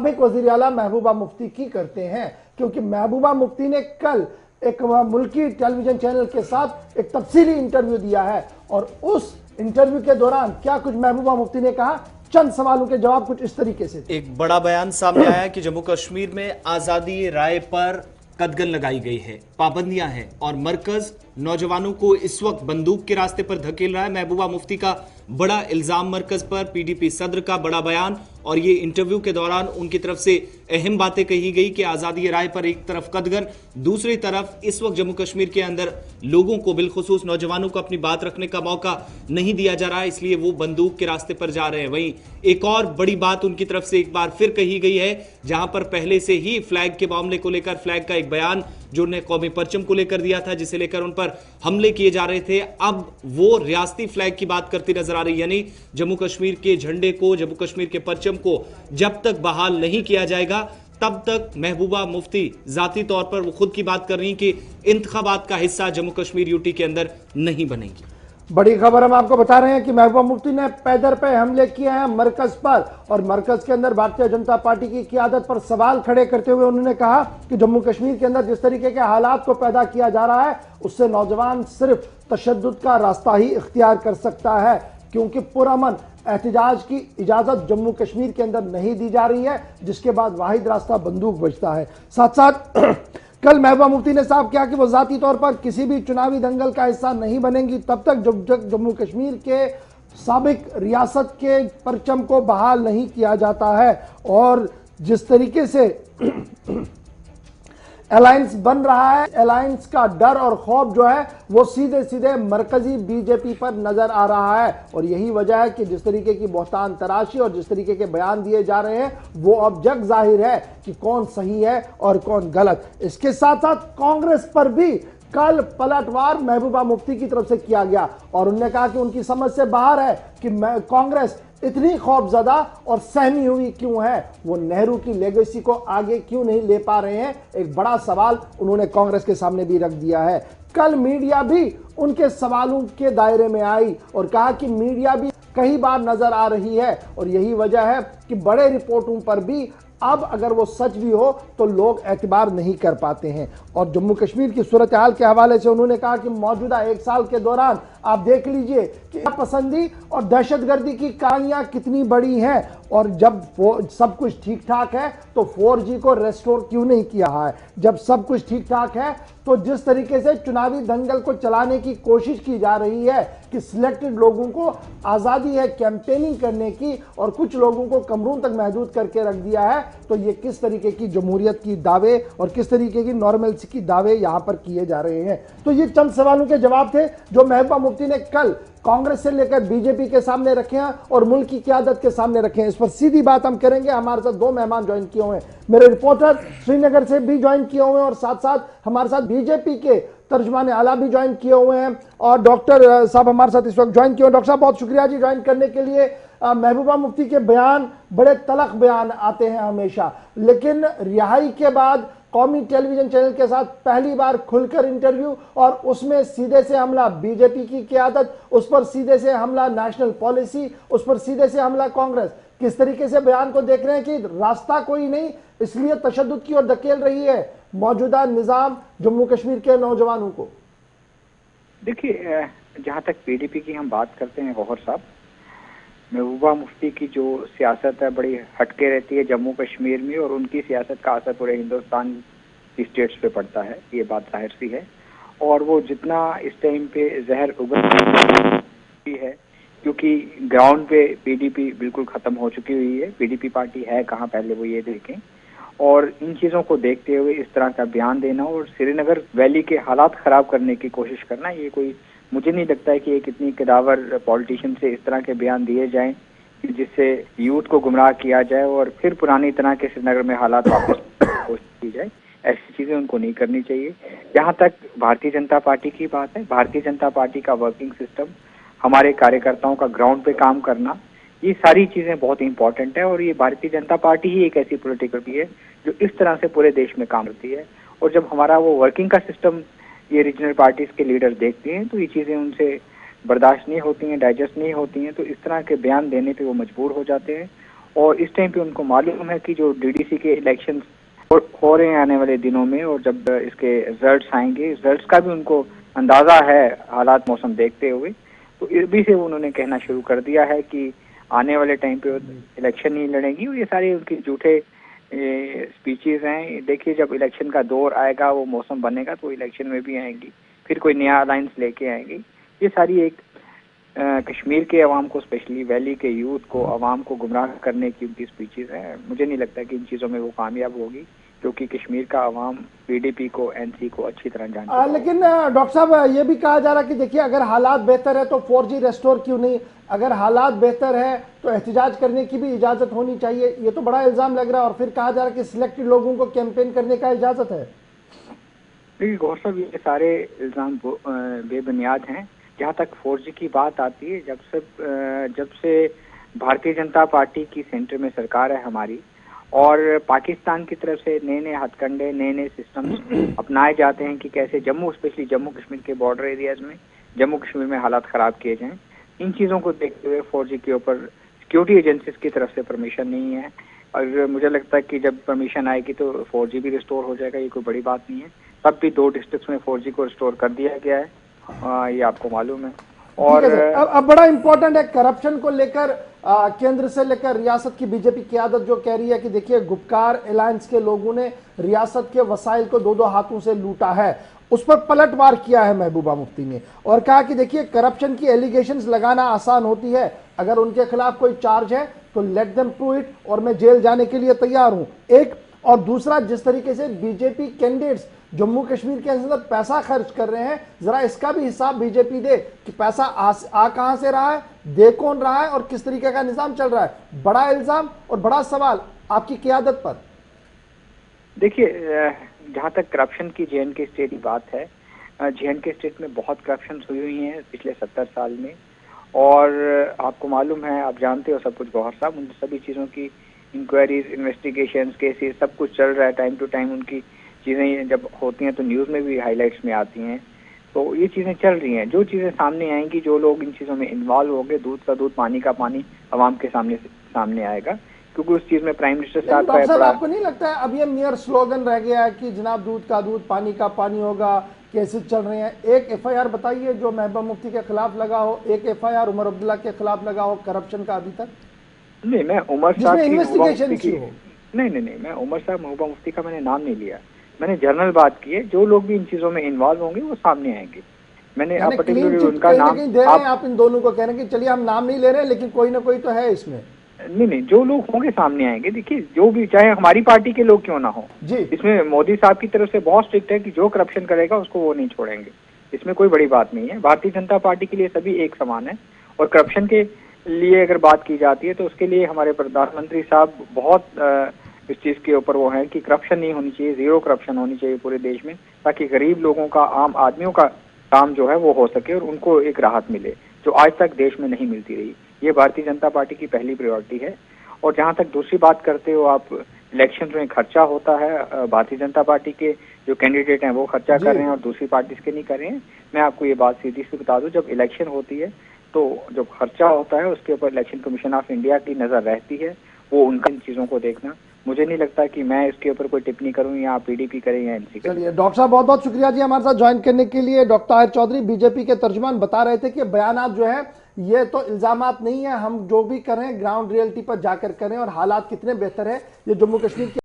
साबिक वजीर आला महबूबा मुफ्ती की करते हैं, क्योंकि महबूबा मुफ्ती ने कल एक मुल्की टेलीविजन चैनल के साथ एक तफसीली इंटरव्यू दिया है और उस इंटरव्यू के दौरान क्या कुछ महबूबा मुफ्ती ने कहा, चंद सवालों के जवाब कुछ इस तरीके से। एक बड़ा बयान सामने आया कि जम्मू कश्मीर में आजादी राय पर कदगन लगाई गई है, पाबंदियां हैं और मरकज नौजवानों को इस वक्त बंदूक के रास्ते पर धकेल रहा है। महबूबा मुफ्ती का बड़ा इल्जाम मरकज पर, पीडीपी सदर का बड़ा बयान और ये इंटरव्यू के दौरान उनकी तरफ से अहम बातें कही गई कि आजादी राय पर एक तरफ कदगन, दूसरी तरफ इस वक्त जम्मू कश्मीर के अंदर लोगों को, बिलखुसूस नौजवानों को अपनी बात रखने का मौका नहीं दिया जा रहा है, इसलिए वो बंदूक के रास्ते पर जा रहे हैं। वहीं एक और बड़ी बात उनकी तरफ से एक बार फिर कही गई है, जहां पर पहले से ही फ्लैग के मामले को लेकर फ्लैग का एक बयान जो उन्हें कौमी परचम को लेकर दिया था, जिसे लेकर उन पर हमले किए जा रहे थे, अब वो रियासती फ्लैग की बात करती नजर आ रही। यानी जम्मू कश्मीर के झंडे को, जम्मू कश्मीर के परचम को जब तक बहाल नहीं किया जाएगा तब तक महबूबा मुफ्ती जाती तौर पर वो खुद की बात कर रही कि इंतखाबात का हिस्सा जम्मू कश्मीर यूटी के अंदर नहीं बनेगी। बड़ी खबर हम आपको बता रहे हैं कि महबूबा मुफ्ती ने पैदर पे हमले किए हैं मरकज पर, और मरकज के अंदर भारतीय जनता पार्टी की क़ियादत पर सवाल खड़े करते हुए उन्होंने कहा कि जम्मू कश्मीर के अंदर जिस तरीके के हालात को पैदा किया जा रहा है उससे नौजवान सिर्फ तशद्दुद का रास्ता ही इख्तियार कर सकता है, क्योंकि पुरअमन एहतजाज की इजाजत जम्मू कश्मीर के अंदर नहीं दी जा रही है, जिसके बाद वाहिद रास्ता बंदूक बचता है। साथ साथ कल महबूबा मुफ्ती ने साफ किया कि वो जाती तौर पर किसी भी चुनावी दंगल का हिस्सा नहीं बनेंगी तब तक जब तक जम्मू कश्मीर के साबिक रियासत के परचम को बहाल नहीं किया जाता है। और जिस तरीके से अलायंस बन रहा है, अलायंस का डर और खौफ जो है वो सीधे सीधे मरकजी बीजेपी पर नजर आ रहा है, और यही वजह है कि जिस तरीके की बहतान तराशी और जिस तरीके के बयान दिए जा रहे हैं वो अब जग जाहिर है कि कौन सही है और कौन गलत। इसके साथ साथ कांग्रेस पर भी कल पलटवार महबूबा मुफ्ती की तरफ से किया गया और उन्होंने कहा कि उनकी समझ से बाहर है कि कांग्रेस इतनी खौफजदा और सहमी हुई क्यों है, वो नेहरू की लेगेसी को आगे क्यों नहीं ले पा रहे हैं, एक बड़ा सवाल उन्होंने कांग्रेस के सामने भी रख दिया है। कल मीडिया भी उनके सवालों के दायरे में आई और कहा कि मीडिया भी कई बार नजर आ रही है और यही वजह है कि बड़े रिपोर्टों पर भी अब अगर वो सच भी हो तो लोग एतबार नहीं कर पाते हैं। और जम्मू कश्मीर की सूरत हाल के हवाले से उन्होंने कहा कि मौजूदा एक साल के दौरान आप देख लीजिए कि पसंदी और दहशतगर्दी की कहानियां कितनी बड़ी हैं, और जब सब कुछ ठीक ठाक है तो 4G को रेस्टोर क्यों नहीं किया है, जब सब कुछ ठीक ठाक है तो जिस तरीके से चुनावी दंगल को चलाने की कोशिश की जा रही है कि सिलेक्टेड लोगों को आज़ादी है कैंपेनिंग करने की और कुछ लोगों को कमरों तक महदूद करके रख दिया है, तो ये किस तरीके की जमहूरियत की दावे और किस तरीके की नॉर्मलसी की दावे यहाँ पर किए जा रहे हैं। तो ये चंद सवालों के जवाब थे जो महबूबा मुफ्ती ने कल कांग्रेस से लेकर बीजेपी के सामने रखे हैं और मुल्क की क़यादत के सामने रखे हैं। इस पर सीधी बात हम करेंगे। हमारे साथ दो मेहमान ज्वाइन किए हुए हैं, मेरे रिपोर्टर श्रीनगर से भी ज्वाइन किए हुए हैं और साथ साथ हमारे साथ बीजेपी के तर्जुमान आला भी ज्वाइन किए हुए हैं और डॉक्टर साहब हमारे साथ इस वक्त ज्वाइन किए हुए। डॉक्टर साहब बहुत शुक्रिया जी ज्वाइन करने के लिए। महबूबा मुफ्ती के बयान बड़े तलख बयान आते हैं हमेशा, लेकिन रिहाई के बाद कौमी टेलीविजन चैनल के साथ पहली बार खुलकर इंटरव्यू और उसमें सीधे से हमला बीजेपी की क़यादत, उस पर सीधे से हमला नेशनल पॉलिसी, उस पर सीधे से हमला कांग्रेस। किस तरीके से बयान को देख रहे हैं कि रास्ता कोई नहीं इसलिए तशद्दुद की ओर धकेल रही है मौजूदा निजाम जम्मू कश्मीर के नौजवानों को? देखिए, जहाँ तक पीडीपी की हम बात करते हैं गौहर साहब, महबूबा मुफ्ती की जो सियासत है बड़ी हटके रहती है जम्मू कश्मीर में और उनकी सियासत का असर पूरे हिंदुस्तान की स्टेट्स पे पड़ता है, ये बात जाहिर सी है। और वो जितना इस टाइम पे जहर उगल है क्योंकि ग्राउंड पे पीडीपी बिल्कुल ख़त्म हो चुकी हुई है। पीडीपी पार्टी है कहाँ पहले वो ये देखें, और इन चीज़ों को देखते हुए इस तरह का बयान देना और श्रीनगर वैली के हालात ख़राब करने की कोशिश करना, ये कोई मुझे नहीं लगता है कि एक इतनी कदावर पॉलिटिशियन से इस तरह के बयान दिए जाएं जिससे यूथ को गुमराह किया जाए और फिर पुरानी तरह के श्रीनगर में हालात वापस कोशिश की जाए। ऐसी चीज़ें उनको नहीं करनी चाहिए। जहाँ तक भारतीय जनता पार्टी की बात है, भारतीय जनता पार्टी का वर्किंग सिस्टम, हमारे कार्यकर्ताओं का ग्राउंड पे काम करना, ये सारी चीज़ें बहुत इंपॉर्टेंट है। और ये भारतीय जनता पार्टी ही एक ऐसी पॉलिटिकल पार्टी है जो इस तरह से पूरे देश में काम करती है। और जब हमारा वो वर्किंग का सिस्टम ये रीजनल पार्टीज के लीडर देखते हैं तो ये चीज़ें उनसे बर्दाश्त नहीं होती हैं, डाइजेस्ट नहीं होती हैं, तो इस तरह के बयान देने पे वो मजबूर हो जाते हैं। और इस टाइम पे उनको मालूम है कि जो डीडीसी के इलेक्शन हो रहे हैं आने वाले दिनों में, और जब इसके रिजल्ट्स आएंगे, रिजल्ट्स का भी उनको अंदाजा है हालात मौसम देखते हुए, तो इसी से उन्होंने कहना शुरू कर दिया है कि आने वाले टाइम पे इलेक्शन नहीं लड़ेंगी। और ये सारे उनके झूठे स्पीचेस हैं। देखिए, जब इलेक्शन का दौर आएगा, वो मौसम बनेगा, तो इलेक्शन में भी आएंगी, फिर कोई नया अलायंस लेके आएंगी। ये सारी एक कश्मीर के अवाम को, स्पेशली वैली के यूथ को, अवाम को गुमराह करने की उनकी स्पीचेस हैं। मुझे नहीं लगता कि इन चीज़ों में वो कामयाब होगी, क्योंकि कश्मीर का अवाम पीडीपी को, एनसी को अच्छी तरह जानता है। लेकिन डॉक्टर साहब, ये भी कहा जा रहा है कि देखिए, अगर हालात बेहतर है तो 4G रेस्टोर क्यों नहीं, अगर हालात बेहतर है तो एहतजाज करने की भी इजाजत होनी चाहिए। ये तो बड़ा इल्जाम लग रहा है। और फिर कहा जा रहा है कि सिलेक्टेड लोगों को कैंपेन करने का इजाजत है। देखिए गौर साहब, ये सारे इल्जाम बेबुनियाद हैं। जहाँ तक 4G की बात आती है, जब से भारतीय जनता पार्टी की सेंटर में सरकार है हमारी, और पाकिस्तान की तरफ से नए नए हथकंडे, नए नए सिस्टम्स अपनाए जाते हैं कि कैसे स्पेशली जम्मू कश्मीर के बॉर्डर एरियाज में, जम्मू कश्मीर में हालात ख़राब किए जाएं। इन चीज़ों को देखते हुए 4G के ऊपर सिक्योरिटी एजेंसीज की तरफ से परमिशन नहीं है। और मुझे लगता है कि जब परमिशन आएगी तो 4G भी रिस्टोर हो जाएगा, ये कोई बड़ी बात नहीं है। तब भी 2 डिस्ट्रिक्ट्स में 4G को रिस्टोर कर दिया गया है, ये आपको मालूम है। और अब बड़ा इंपॉर्टेंट है करप्शन को लेकर, केंद्र से लेकर रियासत की बीजेपी क़यादत जो कह रही है कि देखिए, गुपकार अलायंस के लोगों ने रियासत के वसाइल को 2-2 हाथों से लूटा है, उस पर पलटवार किया है महबूबा मुफ्ती ने, और कहा कि देखिए, करप्शन की एलिगेशंस लगाना आसान होती है, अगर उनके खिलाफ कोई चार्ज है तो लेट देम प्रूव इट, और मैं जेल जाने के लिए तैयार हूं। एक, और दूसरा, जिस तरीके से बीजेपी कैंडिडेट्स जम्मू कश्मीर के अंदर पैसा खर्च कर रहे हैं, जरा इसका भी हिसाब बीजेपी दे कि पैसा आ कहां से रहा है, दे कौन रहा है, और किस तरीके का निजाम चल रहा है। बड़ा इल्जाम और बड़ा सवाल आपकी क़यादत पर। देखिए, जहाँ तक करप्शन की जे.एंड.के स्टेट की बात है, जे.एंड.के स्टेट में बहुत करप्शन हुई हैं पिछले 70 साल में, और आपको मालूम है, आप जानते हो सब कुछ गौहर साहब, उन सभी चीज़ों की इंक्वायरीज, इन्वेस्टिगेशंस, केसेस, सब कुछ चल रहा है। टाइम टू टाइम उनकी चीज़ें जब होती हैं तो न्यूज़ में भी हाईलाइट्स में आती हैं। तो ये चीज़ें चल रही हैं। जो चीज़ें सामने आएंगी, जो लोग इन चीज़ों में इन्वॉल्व होंगे, दूध का दूध, पानी का पानी आवाम के सामने आएगा, क्योंकि उस चीज़ में प्राइम मिनिस्टर साहब का बड़ा। आपको नहीं लगता है अब ये मेयर स्लोगन रह गया है कि जनाब दूध का दूध, पानी का पानी होगा, केसेस चल रहे हैं? एक FIR बताइए जो महबूबा मुफ्ती के खिलाफ लगा हो, एक FIR उमर अब्दुल्ला के खिलाफ लगा हो करप्शन का अभी तक? नहीं, मैं उमर साहब की इन्वेस्टिगेशन नहीं, मैं उमर साहब महबूबा मुफ्ती का मैंने नाम नहीं लिया। मैंने जनरल बात की है। जो लोग भी इन चीजों में इन्वॉल्व होंगे वो सामने आएंगे। मैंने आप पर्टिकुलरली उनका नाम आप इन दोनों को कह रहे हैं कि चलिए हम नाम नहीं ले रहे, लेकिन कोई ना कोई तो है इसमें। नहीं, जो लोग होंगे सामने आएंगे। देखिए, जो भी, चाहे हमारी पार्टी के लोग क्यों ना हो, इसमें मोदी साहब की तरफ से बहुत स्ट्रिक्ट है कि जो करप्शन करेगा उसको वो नहीं छोड़ेंगे। इसमें कोई बड़ी बात नहीं है। भारतीय जनता पार्टी के लिए सभी एक समान है। और करप्शन के लिए अगर बात की जाती है तो उसके लिए हमारे प्रधानमंत्री साहब बहुत इस चीज के ऊपर वो है कि करप्शन नहीं होनी चाहिए, जीरो करप्शन होनी चाहिए पूरे देश में, ताकि गरीब लोगों का, आम आदमियों का काम जो है वो हो सके और उनको एक राहत मिले जो आज तक देश में नहीं मिलती रही। ये भारतीय जनता पार्टी की पहली प्रायोरिटी है। और जहाँ तक दूसरी बात करते हो आप, इलेक्शन में खर्चा होता है, भारतीय जनता पार्टी के जो कैंडिडेट हैं वो खर्चा कर रहे हैं और दूसरी पार्टी के नहीं कर रहे हैं। मैं आपको ये बात सीधी सी बता दूं, जब इलेक्शन होती है तो जो खर्चा होता है उसके ऊपर इलेक्शन कमीशन ऑफ इंडिया की नजर रहती है, वो उनका इन चीजों को देखना। मुझे नहीं लगता कि मैं इसके ऊपर कोई टिप्पणी करूं या पीडीपी करें या एनसी करें। चलिए डॉक्टर साहब, बहुत बहुत शुक्रिया जी हमारे साथ ज्वाइन करने के लिए। डॉक्टर ताहिर चौधरी बीजेपी के तर्जुमान बता रहे थे कि बयानात जो है ये तो इल्जामात नहीं है, हम जो भी कर रहे हैं ग्राउंड रियलिटी पर जाकर करें और हालात कितने बेहतर है ये जम्मू कश्मीर के